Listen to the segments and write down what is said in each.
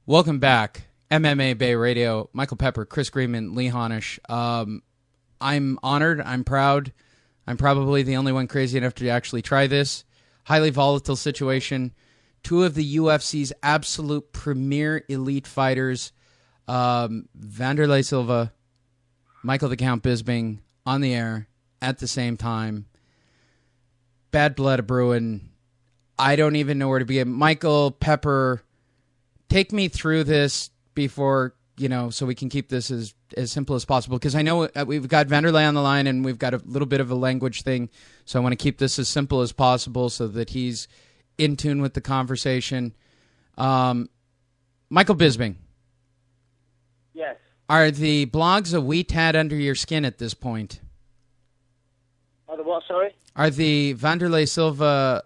Welcome back. MMABay Radio. Michael Pepper, Chris Greenman, Lee Honish. I'm honored. I'm proud. I'm probably the only one crazy enough to actually try this. Highly volatile situation. Two of the UFC's absolute premier elite fighters, Wanderlei Silva, Michael the Count Bisping, on the air at the same time. Bad blood brewing. I don't even know where to begin. Michael Pepper, take me through this before, so we can keep this as simple as possible. Because I know we've got Wanderlei on the line and we've got a little bit of a language thing. So I want to keep this as simple as possible so that he's in tune with the conversation. Michael Bisping. Yes. Are the blogs a wee tad under your skin at this point? Are the what, sorry? Are the Wanderlei Silva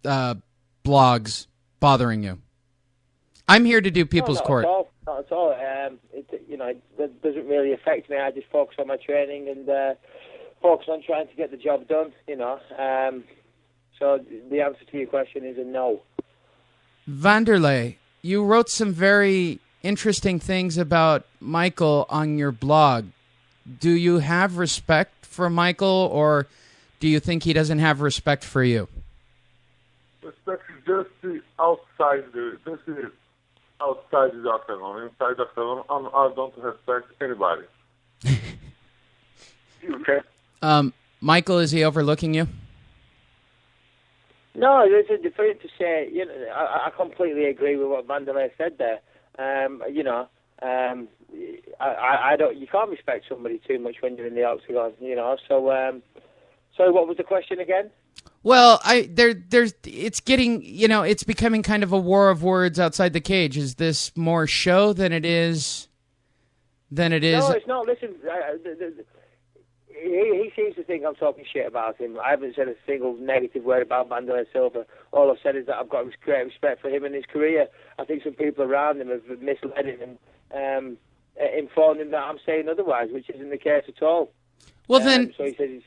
blogs bothering you? I'm here to do people's court. Not at all. It doesn't really affect me. I just focus on my training and focus on trying to get the job done, So the answer to your question is a no. Wanderlei, you wrote some very interesting things about Michael on your blog. Do you have respect for Michael, or do you think he doesn't have respect for you? Respect is just outside the octagon. Inside the octagon, I don't respect anybody. Okay. Michael, is he overlooking you? No, it's for him to say. I completely agree with what Wanderlei said there. I don't. You can't respect somebody too much when you're in the octagon. So, sorry, what was the question again? Well, it's getting, it's becoming kind of a war of words outside the cage. Is this more show than it is? No, it's not. Listen, he seems to think I'm talking shit about him. I haven't said a single negative word about Wanderlei Silva. All I've said is that I've got great respect for him and his career. I think some people around him have misled him and informed him that I'm saying otherwise, which isn't the case at all. Well, then, so he says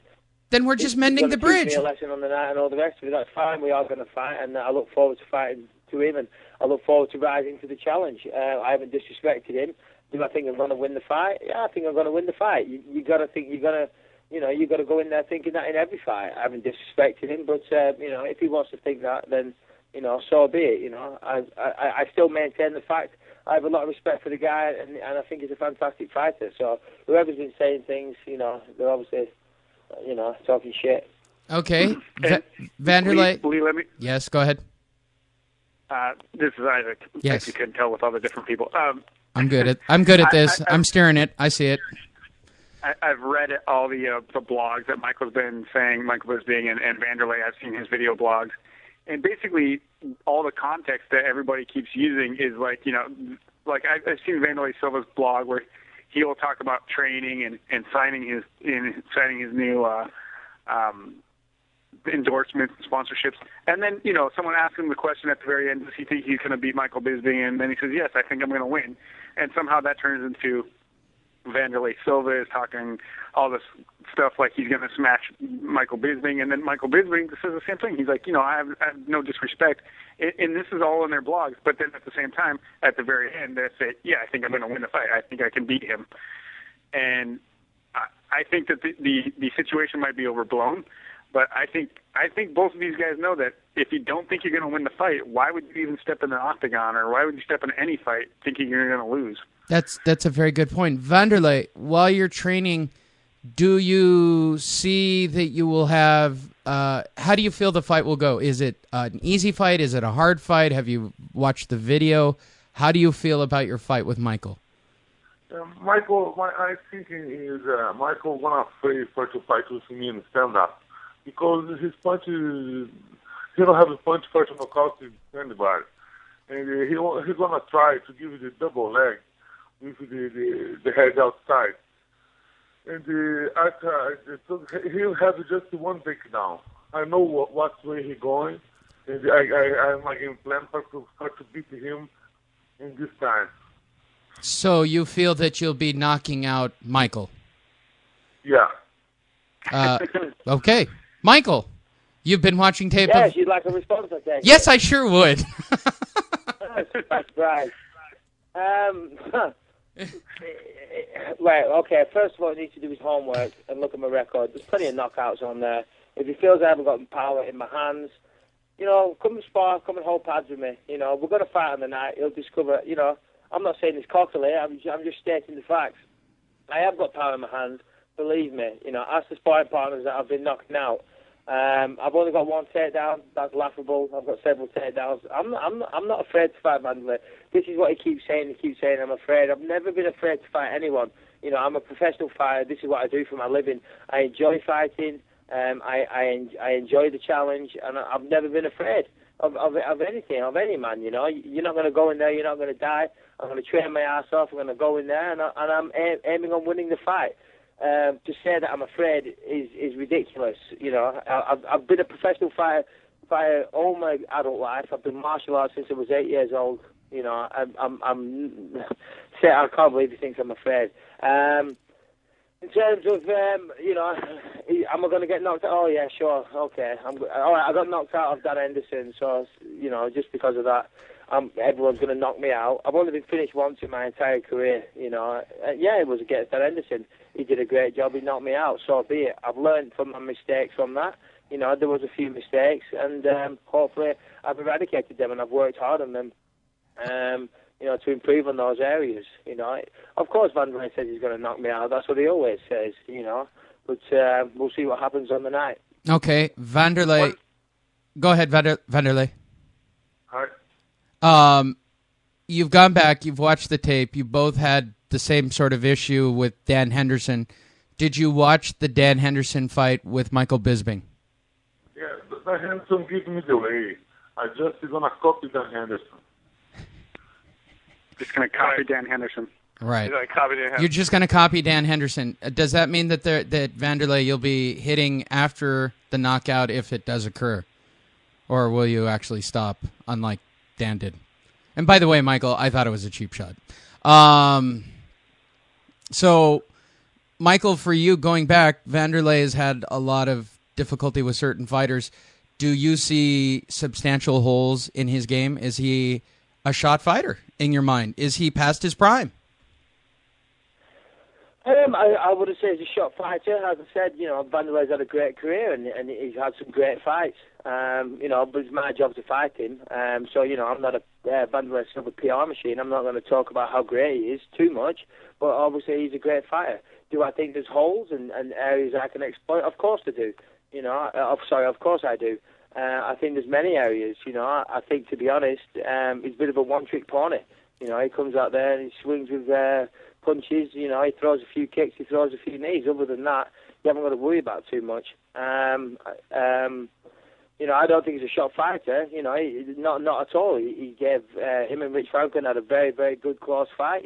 then we're just mending the bridge. Teach me a lesson on the night and all the rest of it. That's fine. We are going to fight, and I look forward to fighting to him, and I look forward to rising to the challenge. I haven't disrespected him. Do I think I'm going to win the fight? Yeah, I think I'm going to win the fight. You got to think you're going to. You got to go in there thinking that in every fight. I haven't disrespected him, but if he wants to think that, then so be it. I still maintain the fact I have a lot of respect for the guy, and I think he's a fantastic fighter. So whoever's been saying things, they're obviously talking shit. Okay, Wanderlei. Lee, let me. Yes, go ahead. This is Isaac. Yes, as you couldn't tell with all the different people. I'm good at this. I'm steering it. I see it. I've read all the blogs that Michael's been saying, Michael Bisping and Wanderlei. I've seen his video blogs. And basically, all the context that everybody keeps using is like I've seen Wanderlei Silva's blog where he will talk about training and signing his new endorsements and sponsorships. And then, someone asks him the question at the very end, does he think he's going to beat Michael Bisping? And then he says, yes, I think I'm going to win. And somehow that turns into Wanderlei Silva is talking all this stuff like he's going to smash Michael Bisping, and then Michael Bisping says the same thing. He's like, I have no disrespect, and this is all in their blogs. But then at the same time, at the very end, they say, yeah, I think I'm going to win the fight. I think I can beat him. And I think that the situation might be overblown, but I think both of these guys know that if you don't think you're going to win the fight, why would you even step in the octagon, or why would you step in any fight thinking you're going to lose? That's a very good point. Wanderlei, while you're training, do you see that you will have how do you feel the fight will go? Is it an easy fight? Is it a hard fight? Have you watched the video? How do you feel about your fight with Michael? Michael, I think is Michael not afraid for to fight with me in stand-up because his punch is, he don't have a punch for to knock out anybody, and he's gonna try to give you the double leg with the head outside. And he'll have just one takedown. I know what way he's going, and I'm game plan for to beat him in this time. So you feel that you'll be knocking out Michael? Yeah. Okay. Michael, you've been watching tape Yes, you'd like a response, I think. Yes, I sure would. Right. Right, okay. First of all, he needs to do his homework and look at my record. There's plenty of knockouts on there. If he feels I haven't got power in my hands, come and spar, come and hold pads with me. We're going to fight on the night. He'll discover, I'm not saying this cockily. I'm just stating the facts. I have got power in my hands. Believe me. Ask the sparring partners that I've been knocking out. I've only got one takedown. That's laughable. I've got several takedowns. I'm not afraid to fight Wanderlei. This is what he keeps saying. He keeps saying I'm afraid. I've never been afraid to fight anyone. I'm a professional fighter. This is what I do for my living. I enjoy fighting. I enjoy the challenge, and I've never been afraid of anything, of any man. You're not going to go in there. You're not going to die. I'm going to train my ass off. I'm going to go in there, and I'm aiming on winning the fight. To say that I'm afraid is ridiculous. I've been a professional fighter all my adult life. I've been martial arts since I was 8 years old. I can't believe he thinks I'm afraid. In terms of, am I going to get knocked out? Oh, yeah, sure, okay. All right, I got knocked out of Dan Henderson, so, just because of that, everyone's going to knock me out. I've only been finished once in my entire career, Yeah, it was against Dan Henderson. He did a great job. He knocked me out, so be it. I've learned from my mistakes from that. There was a few mistakes, and hopefully I've eradicated them, and I've worked hard on them. To improve on those areas, Of course, Wanderlei says he's going to knock me out. That's what he always says, But we'll see what happens on the night. Okay, Wanderlei. Go ahead, Wanderlei. Hi. You've gone back. You've watched the tape. You both had the same sort of issue with Dan Henderson. Did you watch the Dan Henderson fight with Michael Bisping? Yeah, Dan Henderson gives me the way. I just going to copy Dan Henderson. Just going to copy Dan Henderson. Right. You're copy Dan Henderson. You're just going to copy Dan Henderson. Does that mean that Wanderlei you'll be hitting after the knockout if it does occur? Or will you actually stop, unlike Dan did? And by the way, Michael, I thought it was a cheap shot. So, Michael, for you, going back, Wanderlei has had a lot of difficulty with certain fighters. Do you see substantial holes in his game? Is he a shot fighter in your mind? Is he past his prime? I wouldn't say he's a shot fighter. As I said, Wanderlei's had a great career and he's had some great fights. But it's my job to fight him. So, I'm not a Wanderlei Silva PR machine. I'm not going to talk about how great he is too much. But obviously, he's a great fighter. Do I think there's holes and areas I can exploit? Of course I do. Of course I do. I think there's many areas. I think, to be honest, he's a bit of a one-trick pony. He comes out there and he swings with punches. He throws a few kicks, he throws a few knees. Other than that, you haven't got to worry about too much. I don't think he's a shot fighter. Not at all. He gave him and Rich Franklin had a very, very good close fight.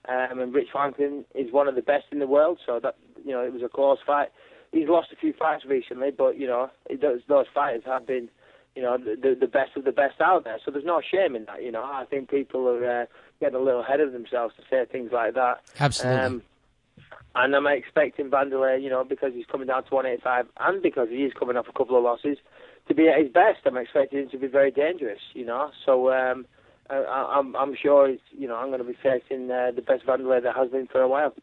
And Rich Franklin is one of the best in the world. So that it was a close fight. He's lost a few fights recently, but those fighters have been the best of the best out there. So there's no shame in that. I think people are getting a little ahead of themselves to say things like that. Absolutely. And I'm expecting Wanderlei, because he's coming down to 185 and because he is coming off a couple of losses, to be at his best. I'm expecting him to be very dangerous, So I'm sure I'm going to be facing the best Wanderlei there has been for a while.